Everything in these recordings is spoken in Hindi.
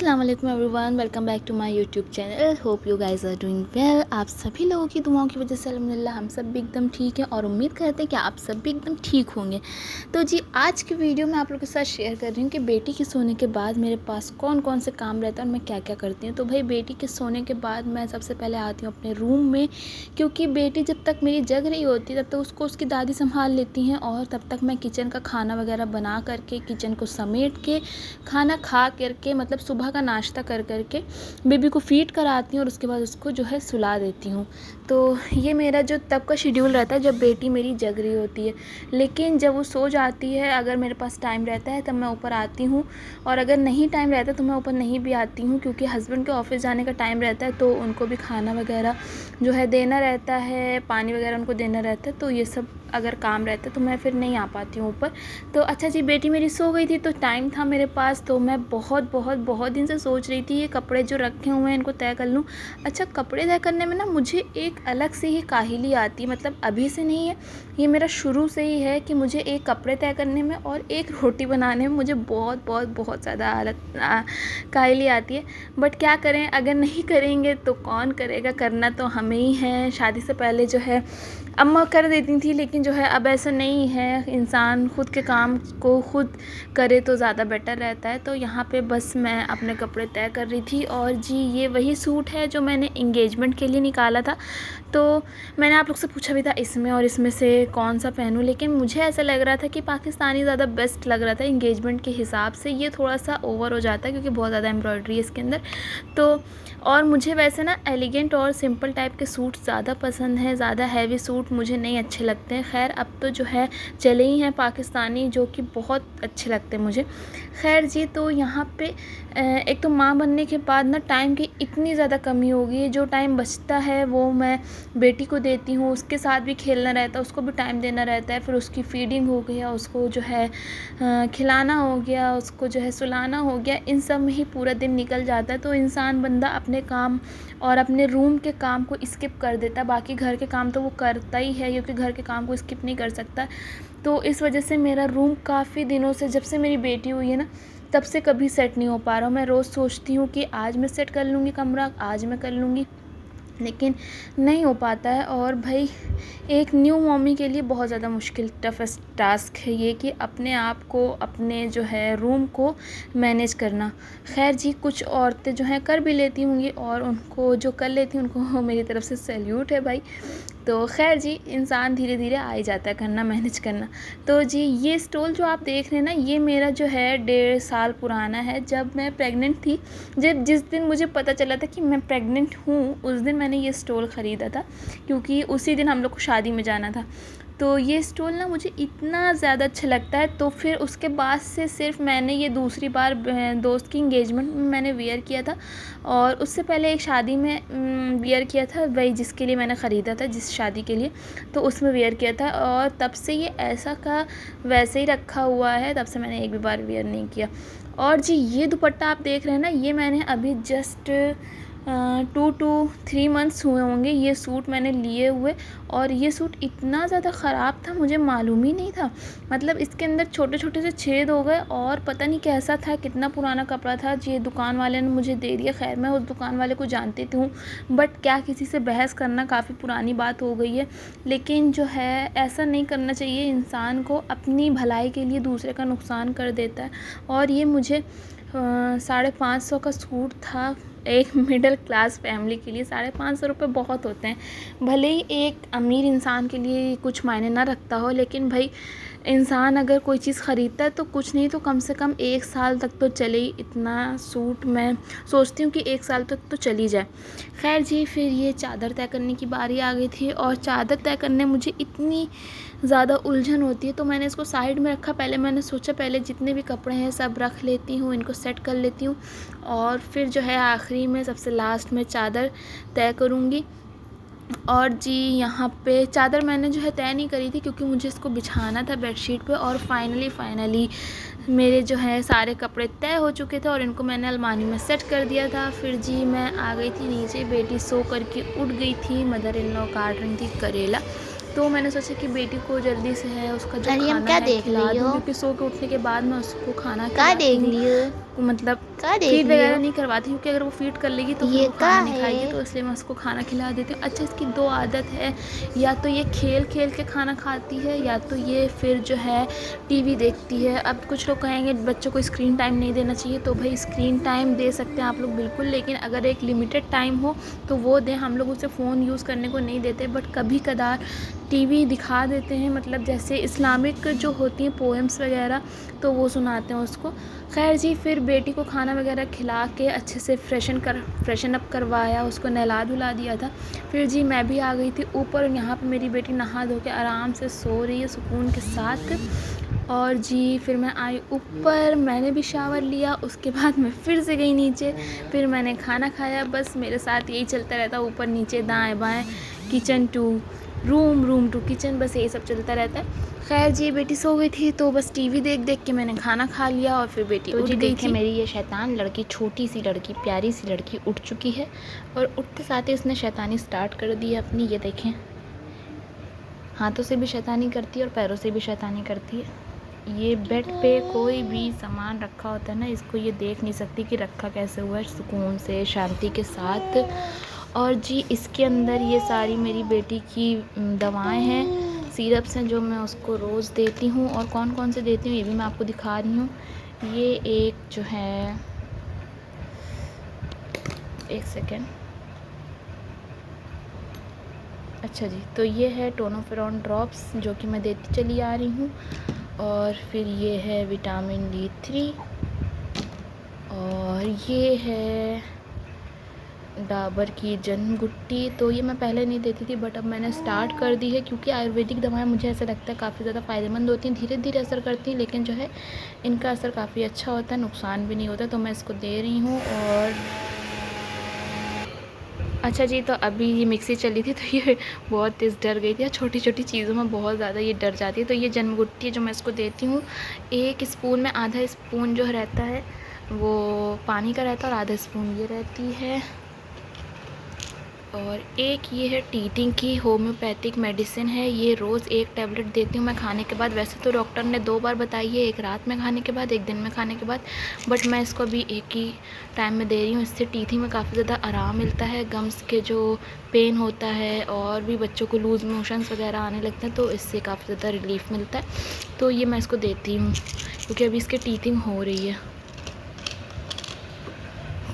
अस्सलाम वालेकुम everyone, welcome back to my YouTube channel. Hope you guys are doing well. आप सभी लोगों की दुआओं की वजह से अल्हम्दुलिल्लाह हम सब भी एकदम ठीक हैं और उम्मीद करते हैं कि आप सब भी एकदम ठीक होंगे। तो जी आज की वीडियो में आप लोगों के साथ शेयर कर रही हूँ कि बेटी के सोने के बाद मेरे पास कौन कौन से काम रहता है और मैं क्या क्या करती हूँ। तो भाई बेटी के सोने के बाद मैं सबसे पहले आती हूँ अपने रूम में, क्योंकि बेटी जब तक मेरी जग रही होती है तब तक उसको उसकी दादी संभाल लेती हैं और तब तक मैं किचन का खाना वगैरह बना करके, किचन को समेट के, खाना खा करके, मतलब सुबह का नाश्ता कर करके बेबी को फीड कराती हूँ और उसके बाद उसको जो है सुला देती हूँ। तो ये मेरा जो तब का शेड्यूल रहता है जब बेटी मेरी जग रही होती है। लेकिन जब वो सो जाती है, अगर मेरे पास टाइम रहता है तब मैं ऊपर आती हूँ, और अगर नहीं टाइम रहता तो मैं ऊपर नहीं भी आती हूँ, क्योंकि हस्बैंड के ऑफिस जाने का टाइम रहता है तो उनको भी खाना वगैरह जो है देना रहता है, पानी वगैरह उनको देना रहता है। तो ये सब अगर काम रहता है तो मैं फिर नहीं आ पाती हूँ ऊपर। तो अच्छा जी, बेटी मेरी सो गई थी तो टाइम था मेरे पास, तो मैं बहुत दिन से सोच रही थी ये कपड़े जो रखे हुए हैं इनको तय कर लूँ। अच्छा, कपड़े तय करने में ना मुझे एक अलग से ही काहिली आती है, मतलब अभी से नहीं है, ये मेरा शुरू से ही है कि मुझे एक कपड़े तय करने में और एक रोटी बनाने में मुझे बहुत ज़्यादा काहिली आती है। बट क्या करें, अगर नहीं करेंगे तो कौन करेगा, करना तो हमें ही है। शादी से पहले जो है अम्मा कर देती थी, लेकिन जो है अब ऐसा नहीं है, इंसान खुद के काम को खुद करे तो ज़्यादा बेटर रहता है। तो यहाँ पे बस मैं अपने कपड़े तय कर रही थी। और जी ये वही सूट है जो मैंने इंगेजमेंट के लिए निकाला था। तो मैंने आप लोग से पूछा भी था इसमें और इसमें से कौन सा पहनूं, लेकिन मुझे ऐसा लग रहा था कि पाकिस्तानी ज़्यादा बेस्ट लग रहा था इंगेजमेंट के हिसाब से। ये थोड़ा सा ओवर हो जाता है क्योंकि बहुत ज़्यादा एम्ब्रॉयडरी है इसके अंदर। तो और मुझे वैसे ना एलिगेंट और सिंपल टाइप के सूट ज़्यादा पसंद है, ज़्यादा हैवी सूट मुझे नहीं अच्छे लगते हैं। खैर अब तो जो है चले ही हैं पाकिस्तानी, जो कि बहुत अच्छे लगते हैं मुझे। खैर जी, तो यहाँ पे एक तो माँ बनने के बाद ना टाइम की इतनी ज़्यादा कमी हो गई है। जो टाइम बचता है वो मैं बेटी को देती हूँ, उसके साथ भी खेलना रहता है, उसको भी टाइम देना रहता है, फिर उसकी फीडिंग हो गया, उसको जो है खिलाना हो गया, उसको जो है सुलाना हो गया, इन सब में ही पूरा दिन निकल जाता है। तो इंसान बंदा अपने काम और अपने रूम के काम को स्किप कर देता है, बाकी घर के काम तो वो करता ही है क्योंकि घर के काम को स्किप नहीं कर सकता। तो इस वजह से मेरा रूम काफ़ी दिनों से, जब से मेरी बेटी हुई है ना तब से कभी सेट नहीं हो पा रहा। मैं रोज़ सोचती हूँ कि आज मैं सेट कर लूँगी कमरा, आज मैं कर लूँगी, लेकिन नहीं हो पाता है। और भाई एक न्यू मम्मी के लिए बहुत ज़्यादा मुश्किल टफेस्ट टास्क है ये कि अपने आप को, अपने जो है रूम को मैनेज करना। खैर जी, कुछ औरतें जो हैं कर भी लेती होंगी और उनको जो कर लेती हैं उनको मेरी तरफ से सैल्यूट है भाई। तो खैर जी, इंसान धीरे धीरे आ ही जाता है करना, मैनेज करना। तो जी ये स्टोल जो आप देख रहे हैं ना, ये मेरा जो है 1.5 साल पुराना है। जब मैं प्रेग्नेंट थी, जब जिस दिन मुझे पता चला था कि मैं प्रेग्नेंट हूँ, उस दिन मैंने ये स्टोल ख़रीदा था, क्योंकि उसी दिन हम लोग को शादी में जाना था। तो ये स्टोल ना मुझे इतना ज़्यादा अच्छा लगता है। तो फिर उसके बाद से सिर्फ मैंने ये दूसरी बार दोस्त की इंगेजमेंट में मैंने वियर किया था, और उससे पहले एक शादी में वियर किया था, वही जिसके लिए मैंने ख़रीदा था, जिस शादी के लिए, तो उसमें वियर किया था। और तब से ये ऐसा का वैसे ही रखा हुआ है, तब से मैंने एक भी बार वियर नहीं किया। और जी ये दुपट्टा आप देख रहे हैं ना, ये मैंने अभी जस्ट 2 to 3 मंथ्स हुए होंगे ये सूट मैंने लिए हुए। और ये सूट इतना ज़्यादा ख़राब था, मुझे मालूम ही नहीं था। मतलब इसके अंदर छोटे छोटे से छेद हो गए और पता नहीं कैसा था, कितना पुराना कपड़ा था। ये दुकान वाले ने मुझे दे दिया। खैर मैं उस दुकान वाले को जानती हूँ, बट क्या किसी से बहस करना, काफ़ी पुरानी बात हो गई है। लेकिन जो है ऐसा नहीं करना चाहिए, इंसान को अपनी भलाई के लिए दूसरे का नुकसान कर देता है। और ये मुझे 550 का सूट था। एक मिडिल क्लास फैमिली के लिए 550 रुपये बहुत होते हैं। भले ही एक अमीर इंसान के लिए कुछ मायने ना रखता हो, लेकिन भाई इंसान अगर कोई चीज़ ख़रीदता है तो कुछ नहीं तो कम से कम 1 साल तक तो चले ही। इतना सूट मैं सोचती हूँ कि 1 साल तक तो चली जाए। खैर जी, फिर ये चादर तय करने की बारी आ गई थी, और चादर तय करने मुझे इतनी ज़्यादा उलझन होती है, तो मैंने इसको साइड में रखा। पहले मैंने सोचा पहले जितने भी कपड़े हैं सब रख लेती हूँ, इनको सेट कर लेती हूँ, और फिर जो है आखिरी में सबसे लास्ट में चादर तय करूँगी। और जी यहाँ पे चादर मैंने जो है तय नहीं करी थी, क्योंकि मुझे इसको बिछाना था बेडशीट पे। और फाइनली मेरे जो है सारे कपड़े तय हो चुके थे और इनको मैंने अलमारी में सेट कर दिया था। फिर जी मैं आ गई थी नीचे, बेटी सो करके उठ गई थी, मदर इन लॉ काट रही थी करेला। तो मैंने सोचा कि बेटी को जल्दी से है उसका जो खाना है खिला दूँ, क्योंकि सो के उठने के बाद मैं उसको खाना क्या देख खिलाती हूँ। लिए? मतलब क्या देख फीड रही वगैरह हो? नहीं करवाती, क्योंकि अगर वो फीड कर लेगी तो फिर ये वो क्या खाना नहीं खाएगी, है? तो इसलिए मैं उसको खाना खिला देती हूँ। अच्छा, इसकी दो आदत है, या तो ये खेल खेल के खाना खाती है, या तो ये फिर जो है टीवी देखती है। अब कुछ लोग कहेंगे बच्चों को स्क्रीन टाइम नहीं देना चाहिए, तो भाई स्क्रीन टाइम दे सकते हैं आप लोग बिल्कुल, लेकिन अगर एक लिमिटेड टाइम हो तो वो दें। हम लोग उसे फ़ोन यूज़ करने को नहीं देते, बट कभी कदार टीवी दिखा देते हैं, मतलब जैसे इस्लामिक जो होती हैं पोएम्स वगैरह, तो वो सुनाते हैं उसको। खैर जी, फिर बेटी को खाना वगैरह खिला के अच्छे से फ्रेशन अप करवाया, उसको नहला धुला दिया था। फिर जी मैं भी आ गई थी ऊपर, और यहाँ पे मेरी बेटी नहा धो के आराम से सो रही है सुकून के साथ। और जी फिर मैं आई ऊपर, मैंने भी शावर लिया, उसके बाद मैं फिर से गई नीचे, फिर मैंने खाना खाया। बस मेरे साथ यही चलता रहता, ऊपर नीचे दाएं बाएं, kitchen to room, room to kitchen, बस यही सब चलता रहता है। खैर जी, बेटी सो गई थी तो बस टीवी देख देख के मैंने खाना खा लिया, और फिर बेटी तो उठ जी गई देखिए, थी। मेरी ये शैतान लड़की, छोटी सी लड़की, प्यारी सी लड़की उठ चुकी है, और उठते साथ ही उसने शैतानी स्टार्ट कर दी है अपनी। ये देखें, हाथों से भी शैतानी करती है और पैरों से भी शैतानी करती है। ये बेड पे कोई भी सामान रखा होता है ना, इसको ये देख नहीं सकती कि रखा कैसे हुआ है, सुकून से शांति के साथ। और जी इसके अंदर ये सारी मेरी बेटी की दवाएं हैं, सिरप्स हैं, जो मैं उसको रोज़ देती हूँ। और कौन कौन से देती हूँ ये भी मैं आपको दिखा रही हूँ। ये एक जो है, एक सेकेंड, अच्छा जी, तो ये है टोनोफेरॉन ड्रॉप्स, जो कि मैं देती चली आ रही हूँ। और फिर ये है विटामिन D3, और ये है डाबर की जन गुट्टी। तो ये मैं पहले नहीं देती थी, बट अब मैंने स्टार्ट कर दी है, क्योंकि आयुर्वेदिक दवाएं मुझे ऐसा लगता है काफ़ी ज़्यादा फ़ायदेमंद होती हैं, धीरे धीरे असर करती हैं, लेकिन जो है इनका असर काफ़ी अच्छा होता है, नुकसान भी नहीं होता। तो मैं इसको दे रही हूँ। और अच्छा जी, तो अभी ये मिक्सी चली थी तो ये बहुत तेज़ डर गई थी, छोटी छोटी चीज़ों में बहुत ज़्यादा ये डर जाती है। तो ये जन्म गुट्टी जो मैं इसको देती हूँ, एक स्पून में आधा स्पून जो रहता है वो पानी का रहता है, और आधा स्पून ये रहती है। और एक ये है टीटिंग की होम्योपैथिक मेडिसिन है, ये रोज़ एक टैबलेट देती हूँ मैं खाने के बाद। वैसे तो डॉक्टर ने 2 बार बताई है, एक रात में खाने के बाद, एक दिन में खाने के बाद, बट मैं इसको अभी एक ही टाइम में दे रही हूँ। इससे टीथिंग में काफ़ी ज़्यादा आराम मिलता है, गम्स के जो पेन होता है, और भी बच्चों को लूज़ मोशंस वगैरह आने लगते हैं, तो इससे काफ़ी ज़्यादा रिलीफ मिलता है। तो ये मैं इसको देती हूँ, क्योंकि अभी इसकी टीथिंग हो रही है।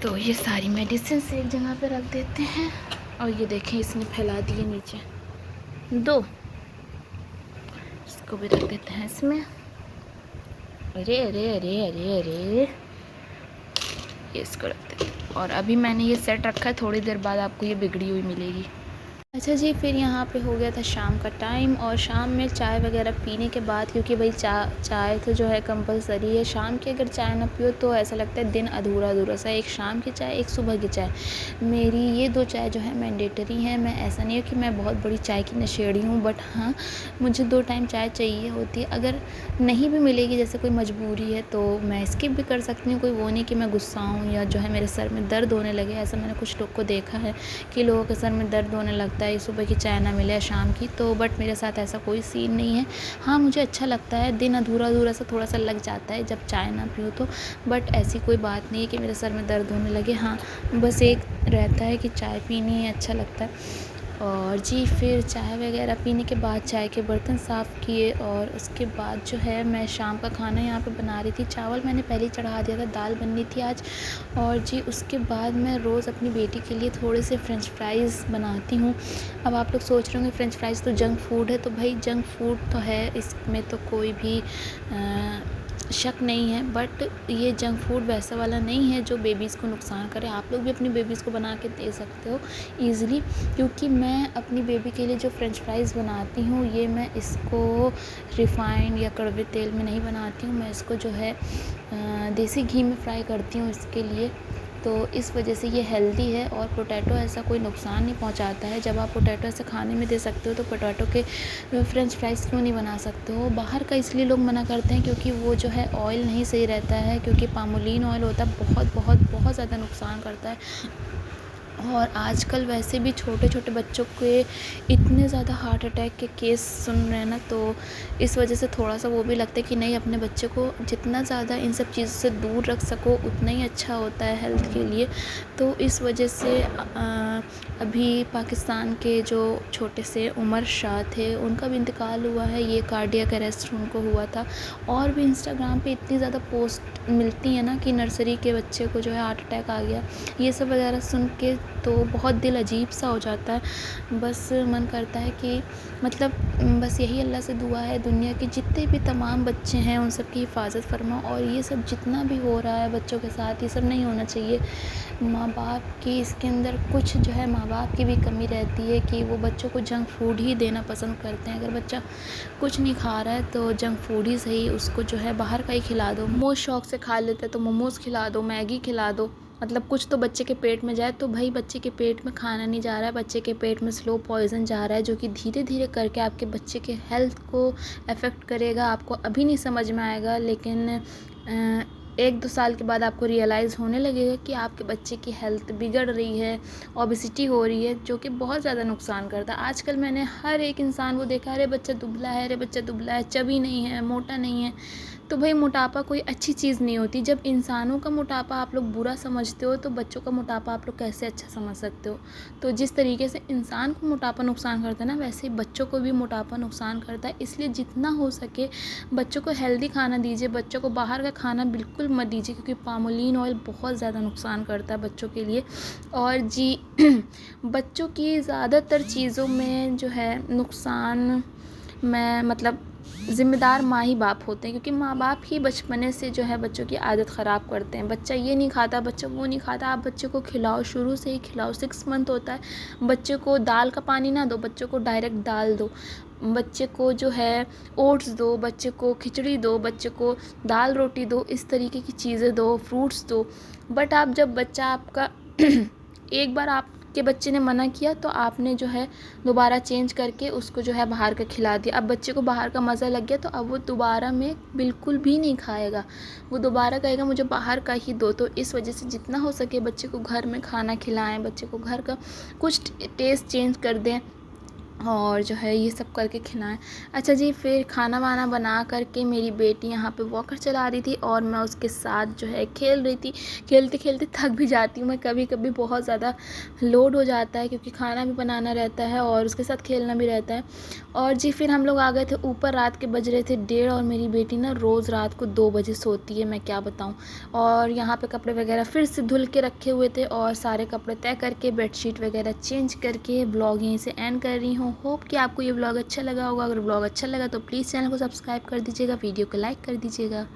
तो ये सारी मेडिसिन एक जगह पे रख देते हैं। और ये देखें, इसने फैला दिए नीचे 2, इसको भी रख देते हैं इसमें। अरे अरे अरे अरे अरे, ये इसको रख देते हैं। और अभी मैंने ये सेट रखा है, थोड़ी देर बाद आपको ये बिगड़ी हुई मिलेगी। अच्छा जी, फिर यहाँ पे हो गया था शाम का टाइम, और शाम में चाय वगैरह पीने के बाद, क्योंकि भाई चाय तो जो है कंपलसरी है, शाम की अगर चाय ना पियो तो ऐसा लगता है दिन अधूरा अधूरा सा। एक शाम की चाय, एक सुबह की चाय, मेरी ये 2 चाय जो है मैंडेटरी हैं। मैं ऐसा नहीं है कि मैं बहुत बड़ी चाय की नशेड़ी हूँ, बट हाँ, मुझे 2 टाइम चाय चाहिए होती है। अगर नहीं भी मिलेगी, जैसे कोई मजबूरी है, तो मैं स्किप भी कर सकती हूँ। कोई वो नहीं कि मैं गुस्सा हूँ या जो है मेरे सर में दर्द होने लगे, ऐसा मैंने कुछ लोग को देखा है कि लोगों के सर में दर्द होने लगता है सुबह की चाय ना मिले शाम की, तो बट मेरे साथ ऐसा कोई सीन नहीं है। हाँ, मुझे अच्छा लगता है, दिन अधूरा अधूरा सा थोड़ा सा लग जाता है जब चाय ना पीऊँ तो, बट ऐसी कोई बात नहीं है कि मेरे सर में दर्द होने लगे। हाँ, बस एक रहता है कि चाय पीनी है, अच्छा लगता है। और जी फिर चाय वगैरह पीने के बाद चाय के बर्तन साफ़ किए, और उसके बाद जो है मैं शाम का खाना यहाँ पे बना रही थी। चावल मैंने पहले ही चढ़ा दिया था, दाल बननी थी आज। और जी उसके बाद मैं रोज़ अपनी बेटी के लिए थोड़े से फ्रेंच फ्राइज़ बनाती हूँ। अब आप लोग सोच रहे होंगे फ्रेंच फ्राइज़ तो जंक फूड है, तो भाई जंक फूड तो है, इसमें तो कोई भी शक नहीं है, बट ये जंक फूड वैसा वाला नहीं है जो बेबीज़ को नुकसान करे। आप लोग भी अपनी बेबीज़ को बना के दे सकते हो ईज़िली, क्योंकि मैं अपनी बेबी के लिए जो फ्रेंच फ्राइज़ बनाती हूँ, ये मैं इसको रिफ़ाइंड या कड़वे तेल में नहीं बनाती हूँ, मैं इसको जो है देसी घी में फ्राई करती हूँ इसके लिए। तो इस वजह से ये हेल्दी है, और पोटैटो ऐसा कोई नुकसान नहीं पहुंचाता है। जब आप पोटैटो ऐसे खाने में दे सकते हो, तो पोटैटो के फ्रेंच फ्राइज़ क्यों नहीं बना सकते हो। बाहर का इसलिए लोग मना करते हैं क्योंकि वो जो है ऑयल नहीं सही रहता है, क्योंकि पामोलिन ऑयल होता है, बहुत बहुत बहुत ज़्यादा नुकसान करता है। और आजकल वैसे भी छोटे छोटे बच्चों के इतने ज़्यादा हार्ट अटैक के केस सुन रहे हैं ना, तो इस वजह से थोड़ा सा वो भी लगता है कि नहीं, अपने बच्चे को जितना ज़्यादा इन सब चीज़ों से दूर रख सको उतना ही अच्छा होता है हेल्थ के लिए। तो इस वजह से अभी पाकिस्तान के जो छोटे से उमर शाह थे, उनका भी इंतकाल हुआ है। ये कार्डियक अरेस्ट उनको हुआ था। और भी इंस्टाग्राम पे इतनी ज़्यादा पोस्ट मिलती हैं ना कि नर्सरी के बच्चे को जो है हार्ट अटैक आ गया, ये सब वगैरह सुन के तो बहुत दिल अजीब सा हो जाता है। बस मन करता है कि मतलब बस यही अल्लाह से दुआ है, दुनिया के जितने भी तमाम बच्चे हैं उन सब की हिफाजत फरमा। और ये सब जितना भी हो रहा है बच्चों के साथ, ये सब नहीं होना चाहिए। माँ बाप की इसके अंदर कुछ जो है माँ बाप की भी कमी रहती है कि वो बच्चों को जंक फूड ही देना पसंद करते हैं। अगर बच्चा कुछ नहीं खा रहा है तो जंक फूड ही सही, उसको जो है बाहर का ही खिला दो। मोमोज़ शौक से खा लेते हैं तो मोमोज़ खिला दो, मैगी खिला दो, मतलब कुछ तो बच्चे के पेट में जाए। तो भाई बच्चे के पेट में खाना नहीं जा रहा है, बच्चे के पेट में स्लो पॉइज़न जा रहा है, जो कि धीरे धीरे करके आपके बच्चे के हेल्थ को अफेक्ट करेगा। आपको अभी नहीं समझ में आएगा, लेकिन 1-2 साल के बाद आपको रियलाइज़ होने लगेगा कि आपके बच्चे की हेल्थ बिगड़ रही है, ओबेसिटी हो रही है, जो कि बहुत ज़्यादा नुकसान करता है। आजकल मैंने हर एक इंसान को देखा, अरे बच्चा दुबला है, अरे बच्चा दुबला है, चबी नहीं है, मोटा नहीं है। तो भाई मोटापा कोई अच्छी चीज़ नहीं होती। जब इंसानों का मोटापा आप लोग बुरा समझते हो, तो बच्चों का मोटापा आप लोग कैसे अच्छा समझ सकते हो। तो जिस तरीके से इंसान को मोटापा नुकसान करता है ना, वैसे ही बच्चों को भी मोटापा नुकसान करता है। इसलिए जितना हो सके बच्चों को हेल्दी खाना दीजिए, बच्चों को बाहर का खाना बिल्कुल मत दीजिए, क्योंकि पामोलिन ऑयल बहुत ज़्यादा नुकसान करता है बच्चों के लिए। और जी बच्चों की ज़्यादातर चीज़ों में जो है नुकसान, मैं मतलब ज़िम्मेदार माँ ही बाप होते हैं, क्योंकि माँ बाप ही बचपने से जो है बच्चों की आदत ख़राब करते हैं। बच्चा ये नहीं खाता, बच्चा वो नहीं खाता, आप बच्चे को खिलाओ, शुरू से ही खिलाओ। 6 मंथ होता है, बच्चे को दाल का पानी ना दो, बच्चों को डायरेक्ट दाल दो। बच्चे को जो है ओट्स दो, बच्चे को खिचड़ी दो, बच्चे को दाल रोटी दो, इस तरीके की चीज़ें दो, फ्रूट्स दो। बट आप जब बच्चा आपका एक बार आपके बच्चे ने मना किया, तो आपने जो है दोबारा चेंज करके उसको जो है बाहर का खिला दिया। अब बच्चे को बाहर का मज़ा लग गया, तो अब वो दोबारा में बिल्कुल भी नहीं खाएगा, वो दोबारा कहेगा मुझे बाहर का ही दो। तो इस वजह से जितना हो सके बच्चे को घर में खाना खिलाएं, बच्चे को घर का कुछ टेस्ट चेंज कर दें, और जो है ये सब करके खिलाएं। अच्छा जी, फिर खाना वाना बना करके मेरी बेटी यहाँ पे वॉकर चला रही थी, और मैं उसके साथ जो है खेल रही थी। खेलते खेलते थक भी जाती हूँ मैं, कभी कभी बहुत ज़्यादा लोड हो जाता है, क्योंकि खाना भी बनाना रहता है और उसके साथ खेलना भी रहता है। और जी फिर हम लोग आ गए थे ऊपर, रात के बज रहे थे 1:30, और मेरी बेटी ना रोज़ रात को 2 बजे सोती है, मैं क्या बताऊँ। और यहाँ पे कपड़े वगैरह फिर से धुल के रखे हुए थे, और सारे कपड़े तय करके बेडशीट वगैरह चेंज करके ब्लॉग यहीं से एंड कर रही हूँ। होप कि आपको ये ब्लॉग अच्छा लगा होगा। अगर ब्लॉग अच्छा लगा तो प्लीज़ चैनल को सब्सक्राइब कर दीजिएगा, वीडियो को लाइक कर दीजिएगा।